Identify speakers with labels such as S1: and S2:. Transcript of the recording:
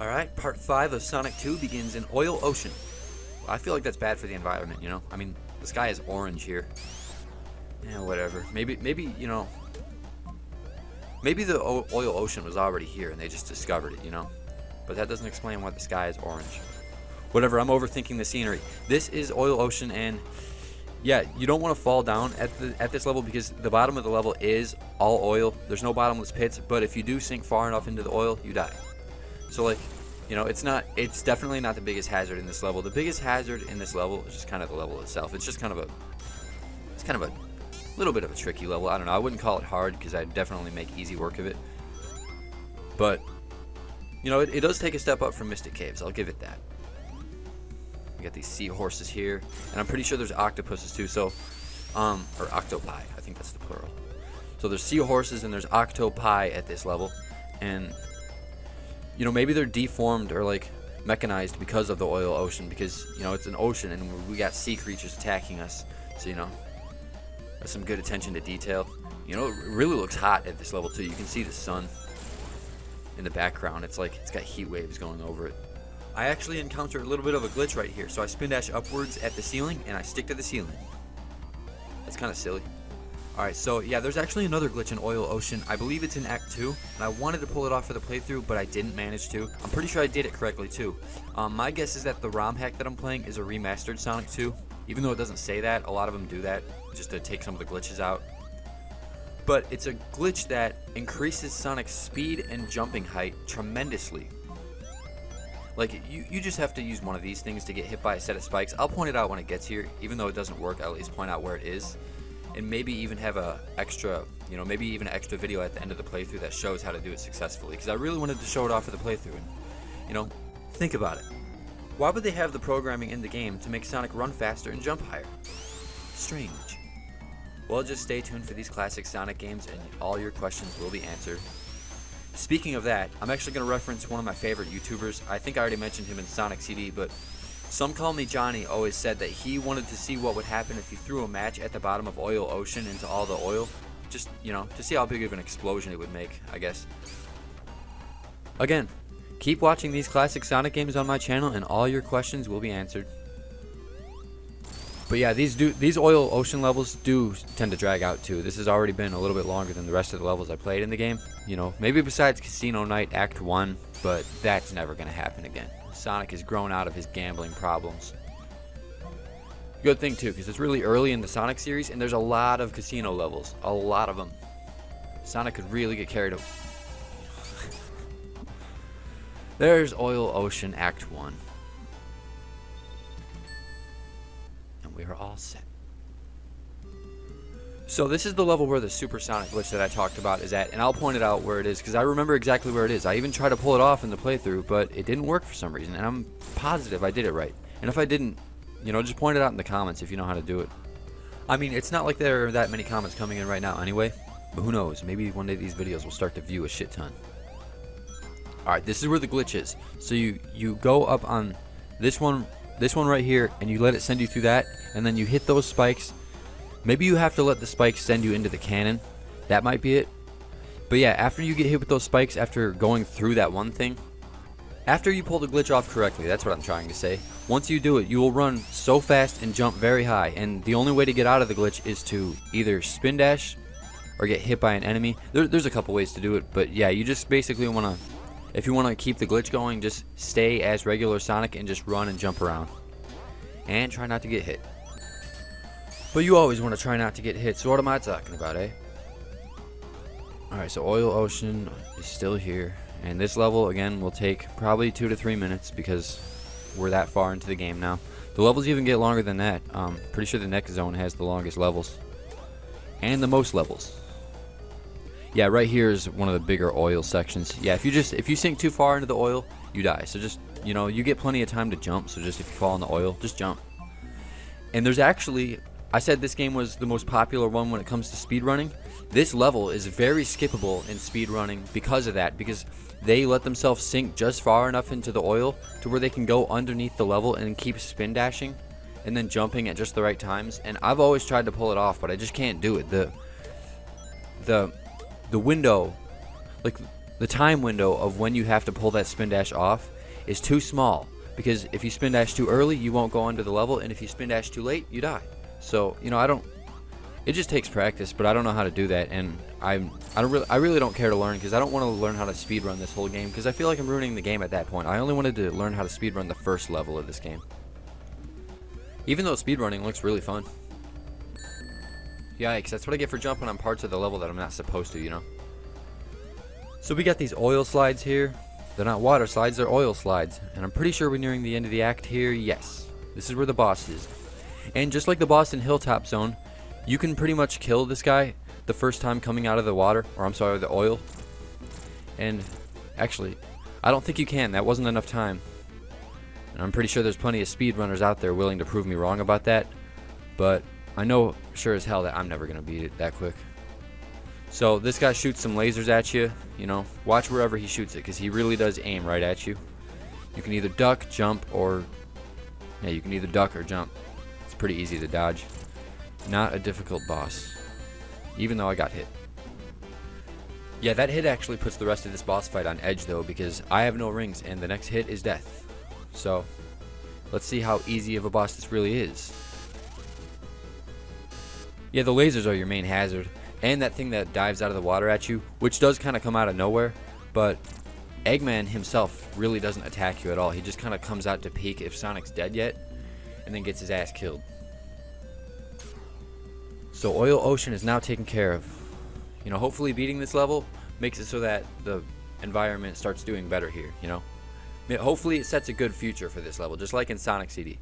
S1: Alright, part 5 of Sonic 2 begins in Oil Ocean. I feel like that's bad for the environment, you know? I mean, the sky is orange here. Yeah, whatever. Maybe you know, maybe the Oil Ocean was already here and they just discovered it, you know? But that doesn't explain why the sky is orange. Whatever, I'm overthinking the scenery. This is Oil Ocean, and yeah, you don't want to fall down at this level because the bottom of the level is all oil. There's no bottomless pits, but if you do sink far enough into the oil, you die. So like, you know, it's definitely not the biggest hazard in this level. The biggest hazard in this level is just kind of the level itself. It's kind of a little bit of a tricky level. I don't know. I wouldn't call it hard because I'd definitely make easy work of it. But, you know, it does take a step up from Mystic Caves. I'll give it that. We got these seahorses here, and I'm pretty sure there's octopuses too. So, or octopi. I think that's the plural. So there's seahorses and there's octopi at this level, and you know, maybe they're deformed or like mechanized because of the Oil Ocean, because you know it's an ocean and we got sea creatures attacking us. So you know, that's some good attention to detail. You know, it really looks hot at this level too. You can see the sun in the background. It's like it's got heat waves going over it. I actually encountered a little bit of a glitch right here. So I spin dash upwards at the ceiling and I stick to the ceiling. That's kind of silly. Alright, so yeah, there's actually another glitch in Oil Ocean. I believe it's in Act 2, and I wanted to pull it off for the playthrough, but I didn't manage to. I'm pretty sure I did it correctly too. My guess is that the ROM hack that I'm playing is a remastered Sonic 2. Even though it doesn't say that, a lot of them do that just to take some of the glitches out. But it's a glitch that increases Sonic's speed and jumping height tremendously. Like, you just have to use one of these things to get hit by a set of spikes. I'll point it out when it gets here. Even though it doesn't work, I'll at least point out where it is. And maybe even have a extra, you know, maybe even an extra video at the end of the playthrough that shows how to do it successfully. Because I really wanted to show it off for the playthrough. And, you know, think about it. Why would they have the programming in the game to make Sonic run faster and jump higher? Strange. Well, just stay tuned for these classic Sonic games and all your questions will be answered. Speaking of that, I'm actually going to reference one of my favorite YouTubers. I think I already mentioned him in Sonic CD, but Some Call Me Johnny always said that he wanted to see what would happen if you threw a match at the bottom of Oil Ocean into all the oil. Just, you know, to see how big of an explosion it would make, I guess. Again, keep watching these classic Sonic games on my channel and all your questions will be answered. But yeah, these Oil Ocean levels do tend to drag out too. This has already been a little bit longer than the rest of the levels I played in the game. You know, maybe besides Casino Night Act 1, but that's never going to happen again. Sonic has grown out of his gambling problems. Good thing too, because it's really early in the Sonic series and there's a lot of casino levels. A lot of them. Sonic could really get carried away. There's Oil Ocean Act 1. We are all set. So this is the level where the supersonic glitch that I talked about is at, and I'll point it out where it is because I remember exactly where it is. I even tried to pull it off in the playthrough, but it didn't work for some reason, and I'm positive I did it right. And if I didn't, you know, just point it out in the comments if you know how to do it. I mean, it's not like there are that many comments coming in right now anyway, but who knows, maybe one day these videos will start to view a shit ton. Alright, this is where the glitch is. So you go up on this one right here, and you let it send you through that, and then you hit those spikes. Maybe you have to let the spikes send you into the cannon. That might be it. But yeah, after you get hit with those spikes, after going through that one thing, after you pull the glitch off correctly, that's what I'm trying to say. Once you do it, you will run so fast and jump very high, and the only way to get out of the glitch is to either spin dash or get hit by an enemy. There's a couple ways to do it, but yeah, you just basically want to, if you want to keep the glitch going, just stay as regular Sonic and just run and jump around. And try not to get hit. But you always want to try not to get hit, so what am I talking about, eh? Alright, so Oil Ocean is still here. And this level, again, will take probably 2 to 3 minutes because we're that far into the game now. The levels even get longer than that. Pretty sure the next zone has the longest levels. And the most levels. Yeah, right here is one of the bigger oil sections. Yeah, if you sink too far into the oil, you die. So just, you know, you get plenty of time to jump. So just if you fall in the oil, just jump. And there's actually, I said this game was the most popular one when it comes to speedrunning. This level is very skippable in speedrunning because of that. Because they let themselves sink just far enough into the oil to where they can go underneath the level and keep spin dashing and then jumping at just the right times. And I've always tried to pull it off, but I just can't do it. The window, like the time window of when you have to pull that spin dash off is too small, because if you spin dash too early, you won't go under the level, and if you spin dash too late, you die. So, you know, it just takes practice, but I don't know how to do that, and I really don't care to learn, because I don't want to learn how to speedrun this whole game, because I feel like I'm ruining the game at that point. I only wanted to learn how to speedrun the first level of this game. Even though speedrunning looks really fun. Yikes, that's what I get for jumping on parts of the level that I'm not supposed to, you know? So we got these oil slides here. They're not water slides, they're oil slides. And I'm pretty sure we're nearing the end of the act here. Yes, this is where the boss is. And just like the boss in Hilltop Zone, you can pretty much kill this guy the first time coming out of the water, or I'm sorry, the oil. And actually, I don't think you can. That wasn't enough time. And I'm pretty sure there's plenty of speedrunners out there willing to prove me wrong about that. But I know sure as hell that I'm never going to beat it that quick. So this guy shoots some lasers at you. You know, watch wherever he shoots it, because he really does aim right at you. You can either duck, jump, or... yeah, you can either duck or jump. It's pretty easy to dodge. Not a difficult boss, even though I got hit. Yeah, that hit actually puts the rest of this boss fight on edge, though, because I have no rings, and the next hit is death. So, let's see how easy of a boss this really is. Yeah, the lasers are your main hazard, and that thing that dives out of the water at you, which does kind of come out of nowhere, but Eggman himself really doesn't attack you at all. He just kind of comes out to peek if Sonic's dead yet, and then gets his ass killed. So Oil Ocean is now taken care of. You know, hopefully beating this level makes it so that the environment starts doing better here, you know? Hopefully it sets a good future for this level, just like in Sonic CD.